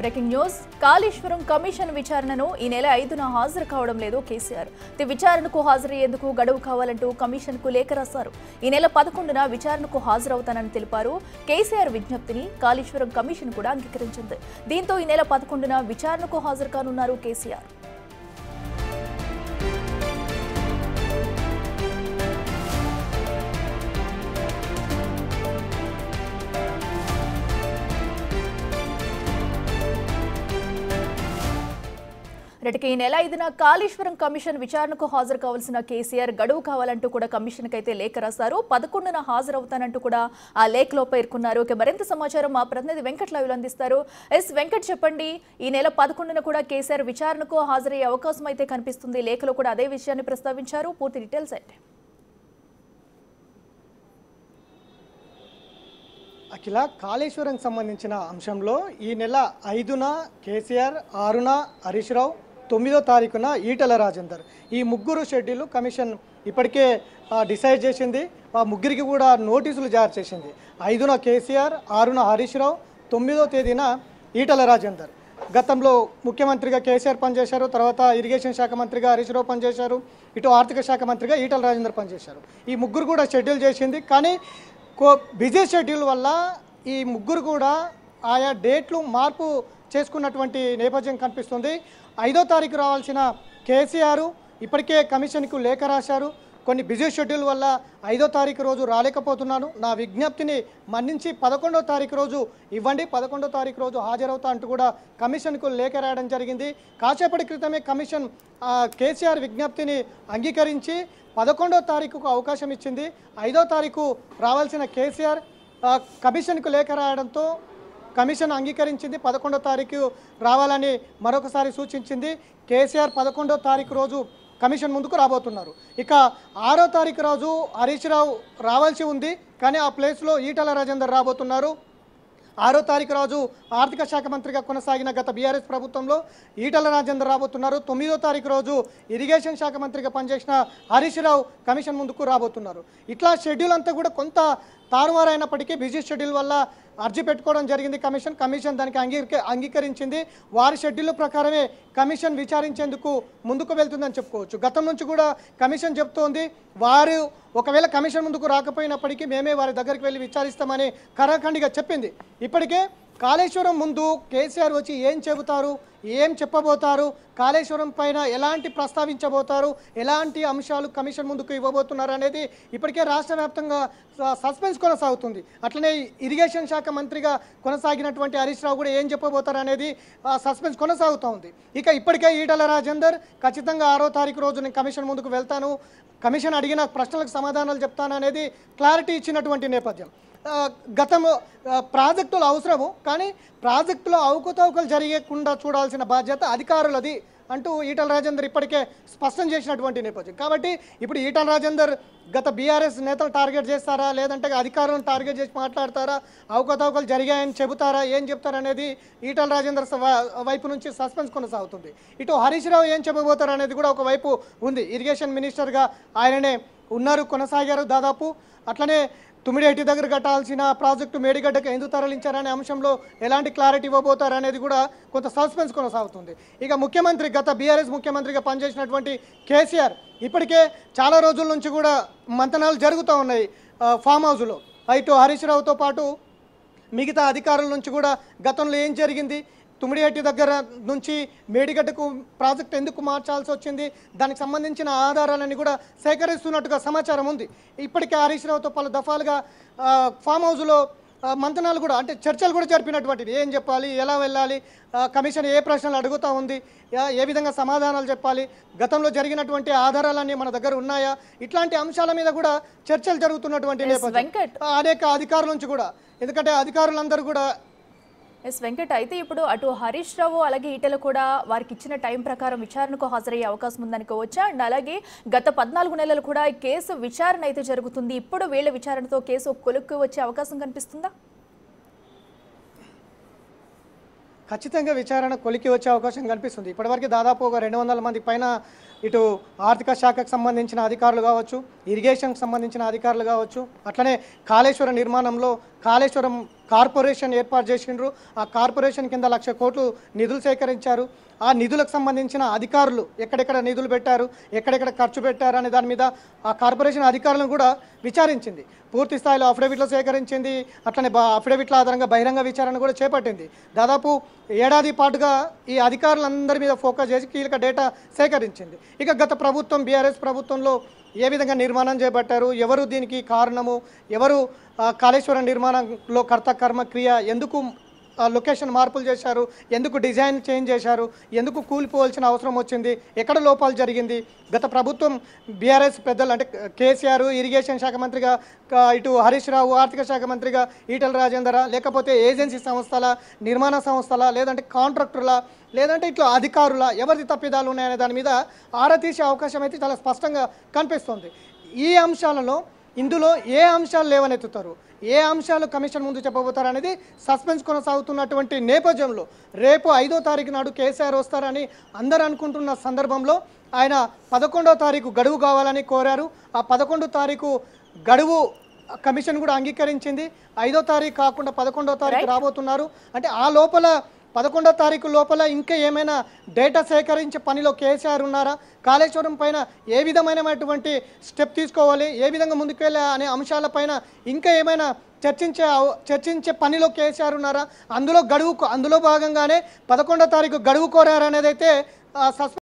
Breaking news Kaleshwaram commission విచారణను ఈ నెల 5న హాజరు కావడం లేదు కేసీఆర్. విచారణకు హాజరయ్యేందుకు గడువు కావాలంటూ కమిషన్కు లేఖ రాశారు. ఈ నెల 11న విచారణకు హాజరవుతానని తెలిపారు. కేసీఆర్ విజ్ఞప్తిని కాళేశ్వరం కమిషన్ కూడా అంగీకరించింది. దీంతో ఈ నెల 11న విచారణకు హాజరు కానున్నారు కేసీఆర్. ఈ నెల 5న కాళేశ్వరం కమిషన్ విచారణకు హాజరు కావాల్సిన కేసీఆర్ గడువు కావాలంటూ కూడా కమిషన్కి అయితే లేఖ రాశారు. 11న హాజరవుతానంటూ కూడా ఆ లేఖలో పేర్కొన్నారు. మరింత సమాచారం మా ప్రతినిధి వెంకట్ లైవ్లో అందిస్తారు. వెంకట్, చెప్పండి, ఈ నెల 11న కూడా కేసీఆర్ విచారణకు హాజరయ్యే అవకాశం అయితే కనిపిస్తుంది. లేఖలో కూడా అదే విషయాన్ని ప్రస్తావించారు. పూర్తి డీటెయిల్స్ అయితే అఖిల, కాళేశ్వరం సంబంధించిన అంశంలో ఈ నెల 5న కేసీఆర్, 6న హరీష్ రావు, 9వ తారీఖున ఈటెల రాజేందర్, ఈ ముగ్గురు షెడ్యూల్ కమిషన్ ఇప్పటికే డిసైడ్ చేసింది. ఆ ముగ్గురికి కూడా నోటీసులు జారీ చేసింది. 5న కేసీఆర్, 6న హరీష్ రావు, 9వ తేదీన ఈటెల రాజేందర్. గతంలో ముఖ్యమంత్రిగా కేసీఆర్ పనిచేశారు, తర్వాత ఇరిగేషన్ శాఖ మంత్రిగా హరీష్ రావు పనిచేశారు, ఇటు ఆర్థిక శాఖ మంత్రిగా ఈటెల రాజేందర్ పనిచేశారు. ఈ ముగ్గురు కూడా షెడ్యూల్ చేసింది. కానీ బిజీ షెడ్యూల్ వల్ల ఈ ముగ్గురు కూడా ఆయా డేట్లు మార్పు చేసుకున్నటువంటి నేపథ్యం కనిపిస్తుంది. 5వ తారీఖు రావాల్సిన కేసీఆర్ ఇప్పటికే కమిషన్కు లేఖ రాశారు. కొన్ని బిజీ షెడ్యూల్ వల్ల 5వ తారీఖు రోజు రాలేకపోతున్నాను, నా విజ్ఞప్తిని మన్నించి 11వ తారీఖు రోజు ఇవ్వండి, 11వ తారీఖు రోజు హాజరవుతా అంటూ కూడా కమిషన్కు లేఖ రాయడం జరిగింది. కాసేపటి క్రితమే కమిషన్ కేసీఆర్ విజ్ఞప్తిని అంగీకరించి 11వ తారీఖుకు అవకాశం ఇచ్చింది. 5వ తారీఖు రావాల్సిన కేసీఆర్ కమిషన్కు లేఖ రాయడంతో కమిషన్ అంగీకరించింది. 11వ తారీఖు రావాలని మరొకసారి సూచించింది. కేసీఆర్ 11వ తారీఖు రోజు కమిషన్ ముందుకు రాబోతున్నారు. ఇక 6వ తారీఖు రోజు హరీష్ రావు రావాల్సి ఉంది, కానీ ఆ ప్లేస్లో ఈటెల రాజేందర్ రాబోతున్నారు. 6వ తారీఖు రోజు ఆర్థిక శాఖ మంత్రిగా కొనసాగిన గత బీఆర్ఎస్ ప్రభుత్వంలో ఈటెల రాజేందర్ రాబోతున్నారు. 9వ తారీఖు రోజు ఇరిగేషన్ శాఖ మంత్రిగా పనిచేసిన హరీష్ రావు కమిషన్ ముందుకు రాబోతున్నారు. ఇట్లా షెడ్యూల్ అంతా కూడా కొంత తారుమారైనప్పటికీ బిజీ షెడ్యూల్ వల్ల అర్జీ పెట్టుకోవడం జరిగింది. కమిషన్ దానికి అంగీకరించింది. వారి షెడ్యూల్ ప్రకారమే కమిషన్ విచారించేందుకు ముందుకు వెళ్తుందని చెప్పుకోవచ్చు. గతం నుంచి కూడా కమిషన్ చెప్తోంది, వారు ఒకవేళ కమిషన్ ముందుకు రాకపోయినప్పటికీ మేమే వారి దగ్గరికి వెళ్ళి విచారిస్తామని కరాఖండిగా చెప్పింది. ఇప్పటికే కాళేశ్వరం ముందు కేసీఆర్ వచ్చి ఏం చెబుతారు, ఏం చెప్పబోతారు, కాళేశ్వరం పైన ఎలాంటి ప్రస్తావించబోతారు, ఎలాంటి అంశాలు కమిషన్ ముందుకు ఇవ్వబోతున్నారు అనేది ఇప్పటికే రాష్ట్ర వ్యాప్తంగా సస్పెన్స్ కొనసాగుతుంది. అట్లనే ఇరిగేషన్ శాఖ మంత్రిగా కొనసాగినటువంటి హరీష్ రావు కూడా ఏం చెప్పబోతారు అనేది సస్పెన్స్ కొనసాగుతూ ఉంది. ఇక ఇప్పటికే ఈటెల రాజేందర్ ఖచ్చితంగా 6వ తారీఖు రోజు నేను కమిషన్ ముందుకు వెళ్తాను, కమిషన్ అడిగిన ప్రశ్నలకు సమాధానాలు చెప్తాను అనేది క్లారిటీ ఇచ్చినటువంటి నేపథ్యం. గతంలో ప్రాజెక్టులు అవసరము, కానీ ప్రాజెక్టులో అవకతవకలు జరగకుండా చూడాల్సిన బాధ్యత అధికారులది అంటూ ఈటెల రాజేందర్ ఇప్పటికే స్పష్టం చేసినటువంటి నేపథ్యం. కాబట్టి ఇప్పుడు ఈటెల రాజేందర్ గత బీఆర్ఎస్ నేతలు టార్గెట్ చేస్తారా, లేదంటే అధికారులను టార్గెట్ చేసి మాట్లాడతారా, అవకతవకలు జరిగాయని చెబుతారా, ఏం చెప్తారనేది ఈటెల రాజేందర్ వైపు నుంచి సస్పెన్స్ కొనసాగుతుంది. ఇటు హరీష్ రావు ఏం చెప్పబోతారు అనేది కూడా ఒకవైపు ఉంది. ఇరిగేషన్ మినిస్టర్గా ఆయననే ఉన్నారు, కొనసాగారు దాదాపు. అట్లనే తుమ్మిడిహట్టి దగ్గర కట్టాల్సిన ప్రాజెక్టు మేడిగడ్డకు ఎందుకు తరలించారనే అంశంలో ఎలాంటి క్లారిటీ ఇవ్వబోతారు అనేది కూడా కొంత సస్పెన్స్ కొనసాగుతుంది. ఇక ముఖ్యమంత్రి, గత బీఆర్ఎస్ ముఖ్యమంత్రిగా పనిచేసినటువంటి కేసీఆర్ ఇప్పటికే చాలా రోజుల నుంచి కూడా మంతనాలు జరుగుతూ ఉన్నాయి ఫామ్ హౌస్లో. ఇటు హరీష్ రావుతో పాటు మిగతా అధికారుల నుంచి కూడా గతంలో ఏం జరిగింది, తుమ్మిడిహట్టి దగ్గర నుంచి మేడిగడ్డకు ప్రాజెక్ట్ ఎందుకు మార్చాల్సి వచ్చింది, దానికి సంబంధించిన ఆధారాలన్నీ కూడా సేకరిస్తున్నట్టుగా సమాచారం ఉంది. ఇప్పటికే హరీష్ రావుతో పలు దఫాలుగా ఫామ్ హౌస్లో మంతనాలు కూడా, అంటే చర్చలు కూడా జరిపినటువంటిది. ఏం చెప్పాలి, ఎలా వెళ్ళాలి, కమిషన్ ఏ ప్రశ్నలు అడుగుతూ ఉంది, ఏ విధంగా సమాధానాలు చెప్పాలి, గతంలో జరిగినటువంటి ఆధారాలన్నీ మన దగ్గర ఉన్నాయా, ఇట్లాంటి అంశాల మీద కూడా చర్చలు జరుగుతున్నటువంటి నేపథ్యం అనేక అధికారుల నుంచి కూడా. ఎందుకంటే అధికారులందరూ కూడా వెంకట్, అయితే ఇప్పుడు అటు హరీష్ రావు అలాగే ఈటెల కూడా వారికి ఇచ్చిన టైం ప్రకారం విచారణకు హాజరయ్యే అవకాశం ఉందనుకోవచ్చా? అండ్ అలాగే గత 14 నెలలు కూడా ఈ కేసు విచారణ అయితే జరుగుతుంది. ఇప్పుడు వీళ్ళ విచారణతో కేసు కొలుక్కు వచ్చే అవకాశం కనిపిస్తుందా? ఖచ్చితంగా విచారణ కొలికి వచ్చే అవకాశం కనిపిస్తుంది. ఇప్పటివరకు దాదాపు ఒక 200 మంది పైన ఇటు ఆర్థిక శాఖకు సంబంధించిన అధికారులు కావచ్చు, ఇరిగేషన్కి సంబంధించిన అధికారులు కావచ్చు, అట్లనే కాళేశ్వరం నిర్మాణంలో కాళేశ్వరం కార్పొరేషన్ ఏర్పాటు చేసిండ్రు. ఆ కార్పొరేషన్ కింద 1,00,000 కోట్లు నిధులు సేకరించారు. ఆ నిధులకు సంబంధించిన అధికారులు ఎక్కడెక్కడ నిధులు పెట్టారు, ఎక్కడెక్కడ ఖర్చు పెట్టారు అనే దాని మీద ఆ కార్పొరేషన్ అధికారులను కూడా విచారించింది. పూర్తి స్థాయిలో అఫిడవిట్లు సేకరించింది. అట్లనే అఫిడవిట్ల ఆధారంగా బహిరంగ విచారణ కూడా చేపట్టింది. దాదాపు ఏడాది పాటుగా ఈ అధికారులందరి మీద ఫోకస్ చేసి కీలక డేటా సేకరించింది. ఇక గత ప్రభుత్వం బీఆర్ఎస్ ప్రభుత్వంలో ఏ విధంగా నిర్మాణం చేపట్టారు, ఎవరు దీనికి కారణము, ఎవరు కాళేశ్వరం నిర్మాణంలో కర్త కర్మ క్రియ, ఎందుకు లొకేషన్ మార్పులు చేశారు, ఎందుకు డిజైన్ చేంజ్ చేశారు, ఎందుకు కూలిపోవాల్సిన అవసరం వచ్చింది, ఎక్కడ లోపాలు జరిగింది, గత ప్రభుత్వం బీఆర్ఎస్ పెద్దలు అంటే కేసీఆర్ ఇరిగేషన్ శాఖ మంత్రిగా, ఇటు హరీష్ రావు ఆర్థిక శాఖ మంత్రిగా, ఈటల రాజేందర, లేకపోతే ఏజెన్సీ సంస్థల, నిర్మాణ సంస్థల, లేదంటే కాంట్రాక్టర్ల, లేదంటే ఇట్లా అధికారుల, ఎవరిది తప్పిదాలు ఉన్నాయనే దాని మీద ఆరా తీసే అవకాశం అయితే చాలా స్పష్టంగా కనిపిస్తుంది. ఈ అంశాలలో ఇందులో ఏ అంశాలు లేవనెత్తుతారు, ఏ అంశాలు కమిషన్ ముందు చెప్పబోతారు అనేది సస్పెన్స్ కొనసాగుతున్నటువంటి నేపథ్యంలో రేపు 5వ తారీఖు నాడు కేసీఆర్ వస్తారని అందరూ అనుకుంటున్న సందర్భంలో ఆయన 11వ తారీఖు గడువు కావాలని కోరారు. ఆ 11వ తారీఖు గడువు కమిషన్ కూడా అంగీకరించింది. 5వ తారీఖు కాకుండా 11వ తారీఖు రాబోతున్నారు. అంటే ఆ లోపల 11వ తారీఖు లోపల ఇంకా ఏమైనా డేటా సేకరించే పనిలో కేసీఆర్ ఉన్నారా, కాళేశ్వరం పైన ఏ విధమైనటువంటి స్టెప్ తీసుకోవాలి, ఏ విధంగా ముందుకు వెళ్ళా అనే అంశాలపైన ఇంకా ఏమైనా చర్చించే పనిలో కేసీఆర్ ఉన్నారా, అందులో భాగంగానే 11వ తారీఖు గడువు కోరారనేది అయితే